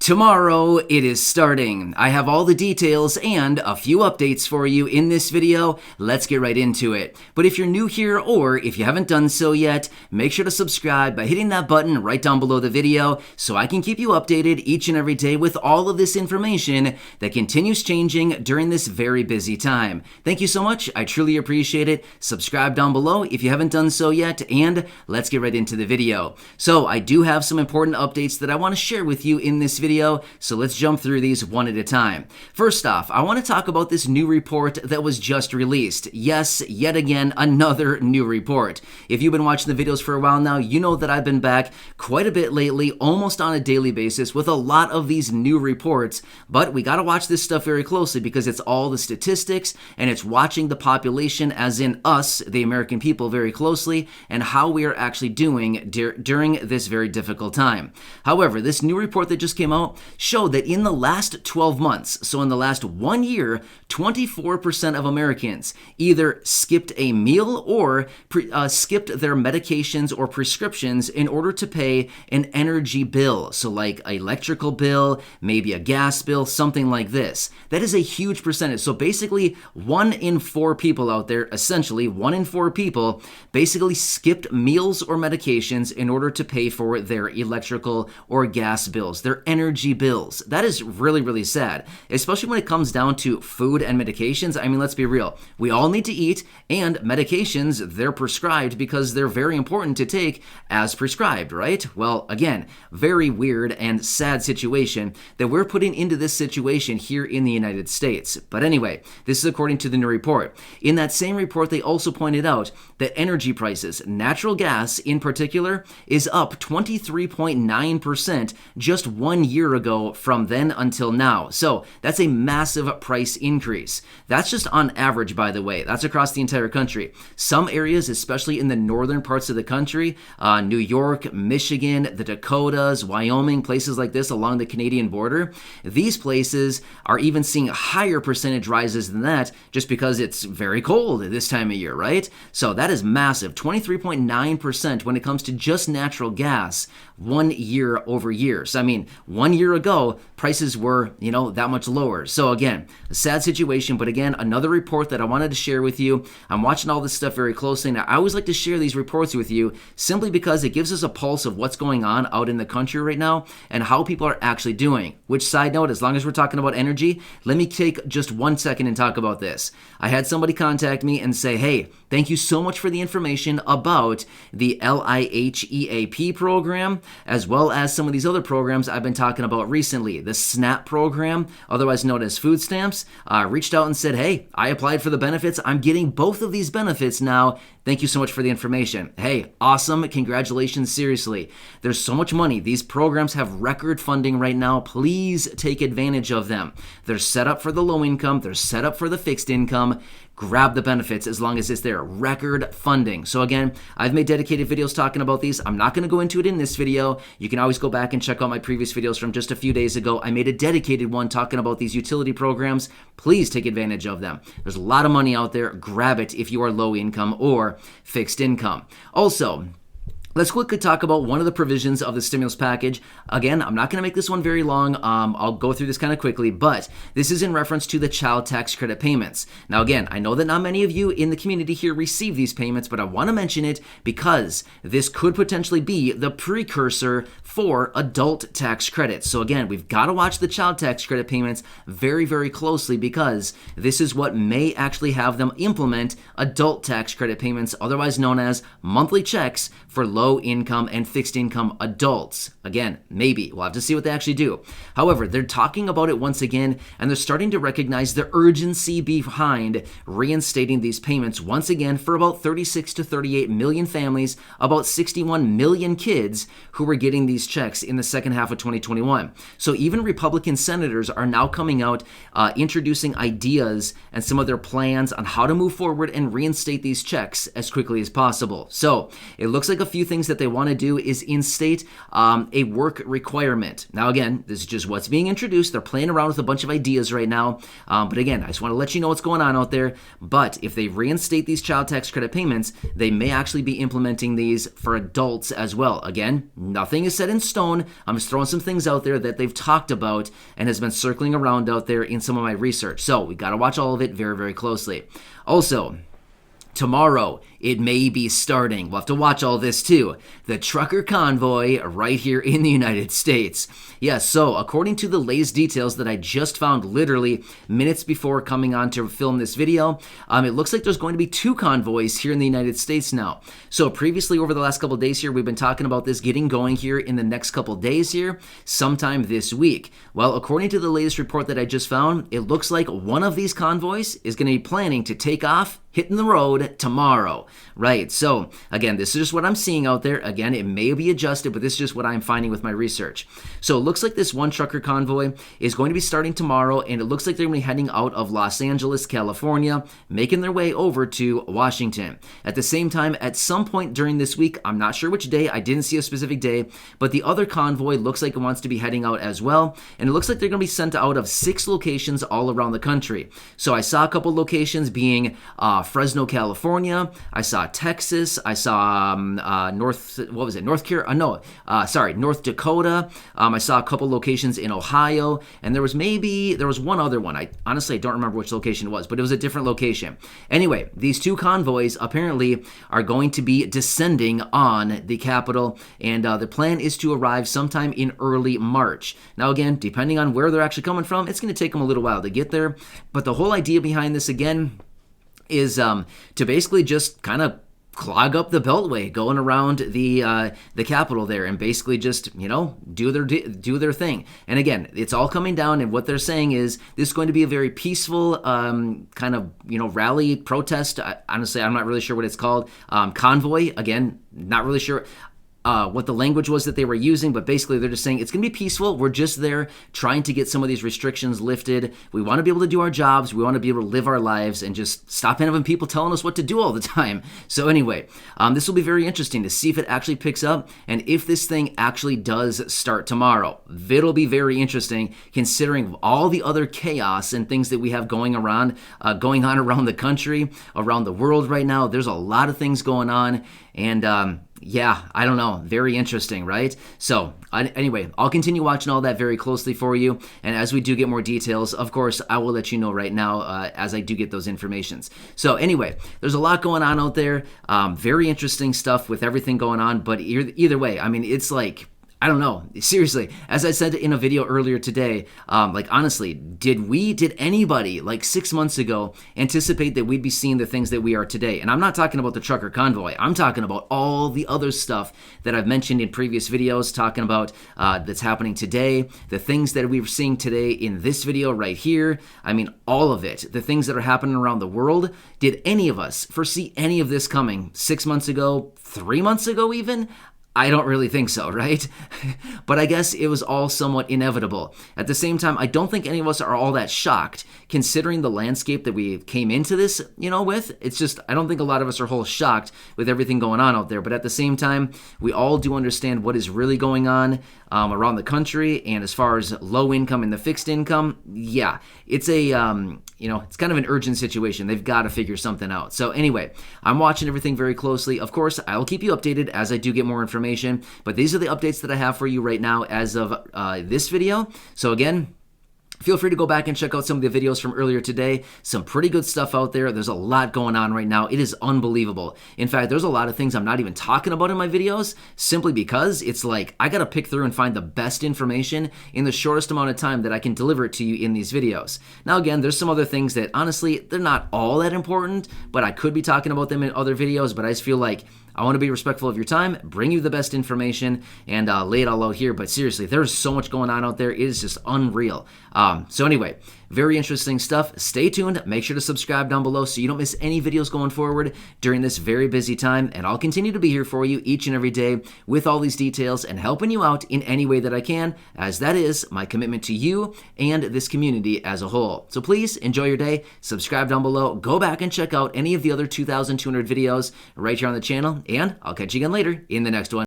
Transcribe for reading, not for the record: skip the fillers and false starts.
Tomorrow it is starting. I have all the details and a few updates for you in this video. Let's get right into it. But if you're new here or if you haven't done so yet, make sure to subscribe by hitting that button right down below the video so I can keep you updated each and every day with all of this information that continues changing during this very busy time. Thank you so much. I truly appreciate it. Subscribe down below if you haven't done so yet, and let's get right into the video. So I do have some important updates that I want to share with you in this video, so let's jump through these one at a time. First off, I want to talk about this new report that was just released. Yes, yet again, another new report. If you've been watching the videos for a while now, you know that I've been back quite a bit lately, almost on a daily basis, with a lot of these new reports, but we got to watch this stuff very closely because it's all the statistics and it's watching the population, as in us, the American people, very closely, and how we are actually doing during this very difficult time. However, this new report that just came out showed that in the last 12 months, so in the last 1 year, 24% of Americans either skipped a meal or skipped their medications or prescriptions in order to pay an energy bill. So like an electrical bill, maybe a gas bill, something like this. That is a huge percentage. So basically 1 in 4 people out there, essentially 1 in 4 people, basically skipped meals or medications in order to pay for their electrical or gas bills, their energy bills. That is really, really sad, especially when it comes down to food and medications. I mean, let's be real. We all need to eat, and medications, they're prescribed because they're very important to take as prescribed, right? Well, again, very weird and sad situation that we're putting into this situation here in the United States. But anyway, this is according to the new report. In that same report, they also pointed out that energy prices, natural gas in particular, is up 23.9% just 1 year ago from then until now. So that's a massive price increase. That's just on average, by the way. That's across the entire country. Some areas, especially in the northern parts of the country, New York, Michigan, the Dakotas, Wyoming, places like this along the Canadian border, these places are even seeing higher percentage rises than that just because it's very cold this time of year, right? So that is massive. 23.9% when it comes to just natural gas 1 year over year. So I mean, 1 year ago, prices were, that much lower. So again, a sad situation, but again, another report that I wanted to share with you. I'm watching all this stuff very closely, and I always like to share these reports with you simply because it gives us a pulse of what's going on out in the country right now and how people are actually doing. Which, side note, as long as we're talking about energy, let me take just 1 second and talk about this. I had somebody contact me and say, hey, thank you so much for the information about the LIHEAP program, as well as some of these other programs I've been talking about recently. The SNAP program, otherwise known as food stamps, reached out and said, hey, I applied for the benefits. I'm getting both of these benefits now. Thank you so much for the information. Hey, awesome. Congratulations. Seriously. There's so much money. These programs have record funding right now. Please take advantage of them. They're set up for the low income. They're set up for the fixed income. Grab the benefits as long as it's there. Record funding. So again, I've made dedicated videos talking about these. I'm not going to go into it in this video. You can always go back and check out my previous videos from just a few days ago. I made a dedicated one talking about these utility programs. Please take advantage of them. There's a lot of money out there. Grab it if you are low income or fixed income. Also, let's quickly talk about one of the provisions of the stimulus package. Again, I'm not going to make this one very long. I'll go through this kind of quickly, but this is in reference to the child tax credit payments. Now, again, I know that not many of you in the community here receive these payments, but I want to mention it because this could potentially be the precursor for adult tax credits. So again, we've got to watch the child tax credit payments very, very closely because this is what may actually have them implement adult tax credit payments, otherwise known as monthly checks for low income and fixed income adults. Again, maybe. We'll have to see what they actually do. However, they're talking about it once again, and they're starting to recognize the urgency behind reinstating these payments once again for about 36 to 38 million families, about 61 million kids who were getting these checks in the second half of 2021. So even Republican senators are now coming out, introducing ideas and some of their plans on how to move forward and reinstate these checks as quickly as possible. So it looks like a few things things that they want to do is instate a work requirement. Now, again, this is just what's being introduced. They're playing around with a bunch of ideas right now. But again, I just want to let you know what's going on out there. But if they reinstate these child tax credit payments, they may actually be implementing these for adults as well. Again, nothing is set in stone. I'm just throwing some things out there that they've talked about and has been circling around out there in some of my research. So we got to watch all of it very, very closely. Also, tomorrow, it may be starting. We'll have to watch all this too. The trucker convoy right here in the United States. Yes, so according to the latest details that I just found literally minutes before coming on to film this video, it looks like there's going to be 2 convoys here in the United States now. So previously, over the last couple of days here, we've been talking about this getting going here in the next couple of days here, sometime this week. Well, according to the latest report that I just found, it looks like one of these convoys is going to be planning to take off, hitting the road tomorrow. Right, so again, this is just what I'm seeing out there. Again, it may be adjusted, but this is just what I'm finding with my research. So it looks like this one trucker convoy is going to be starting tomorrow, and it looks like they're going to be heading out of Los Angeles, California, making their way over to Washington. At the same time, at some point during this week, I'm not sure which day, I didn't see a specific day, but the other convoy looks like it wants to be heading out as well, and it looks like they're going to be sent out of 6 locations all around the country. So I saw a couple locations being Fresno, California. I saw Texas. I saw North Dakota. I saw a couple locations in Ohio, and there was one other one. I honestly don't remember which location it was, but it was a different location. Anyway, these 2 convoys apparently are going to be descending on the Capitol, and the plan is to arrive sometime in early March. Now, again, depending on where they're actually coming from, it's going to take them a little while to get there, but the whole idea behind this, again, is to basically just kind of clog up the Beltway going around the Capitol there, and basically just do their thing. And again, it's all coming down, and what they're saying is this is going to be a very peaceful kind of rally protest. Honestly, I'm not really sure what it's called. Convoy, again, not really sure what the language was that they were using, but basically they're just saying it's going to be peaceful. We're just there trying to get some of these restrictions lifted. We want to be able to do our jobs. We want to be able to live our lives and just stop having people telling us what to do all the time. So anyway, this will be very interesting to see if it actually picks up and if this thing actually does start tomorrow. It'll be very interesting considering all the other chaos and things that we have going on around the country, around the world right now. There's a lot of things going on, and yeah, I don't know. Very interesting, right? So anyway, I'll continue watching all that very closely for you. And as we do get more details, of course, I will let you know right now as I do get those informations. So anyway, there's a lot going on out there. Very interesting stuff with everything going on. But either way, I mean, it's like, I don't know. Seriously, as I said in a video earlier today, honestly, did anybody 6 months ago anticipate that we'd be seeing the things that we are today? And I'm not talking about the trucker convoy. I'm talking about all the other stuff that I've mentioned in previous videos, talking about that's happening today, the things that we're seeing today in this video right here. I mean, all of it, the things that are happening around the world. Did any of us foresee any of this coming 6 months ago, 3 months ago even? I don't really think so, right? But I guess it was all somewhat inevitable. At the same time, I don't think any of us are all that shocked, considering the landscape that we came into this, with. It's just, I don't think a lot of us are whole shocked with everything going on out there. But at the same time, we all do understand what is really going on around the country. And as far as low income and the fixed income, yeah, it's a, it's kind of an urgent situation. They've got to figure something out. So anyway, I'm watching everything very closely. Of course, I'll keep you updated as I do get more information. But these are the updates that I have for you right now as of this video. So again, feel free to go back and check out some of the videos from earlier today. Some pretty good stuff out there. There's a lot going on right now. It is unbelievable. In fact, there's a lot of things I'm not even talking about in my videos simply because it's like I got to pick through and find the best information in the shortest amount of time that I can deliver it to you in these videos. Now, again, there's some other things that honestly, they're not all that important, but I could be talking about them in other videos, but I just feel like I want to be respectful of your time, bring you the best information, and lay it all out here. But seriously, there's so much going on out there. It is just unreal. So anyway, Very interesting stuff. Stay tuned. Make sure to subscribe down below so you don't miss any videos going forward during this very busy time. And I'll continue to be here for you each and every day with all these details and helping you out in any way that I can, as that is my commitment to you and this community as a whole. So please enjoy your day. Subscribe down below. Go back and check out any of the other 2,200 videos right here on the channel. And I'll catch you again later in the next one.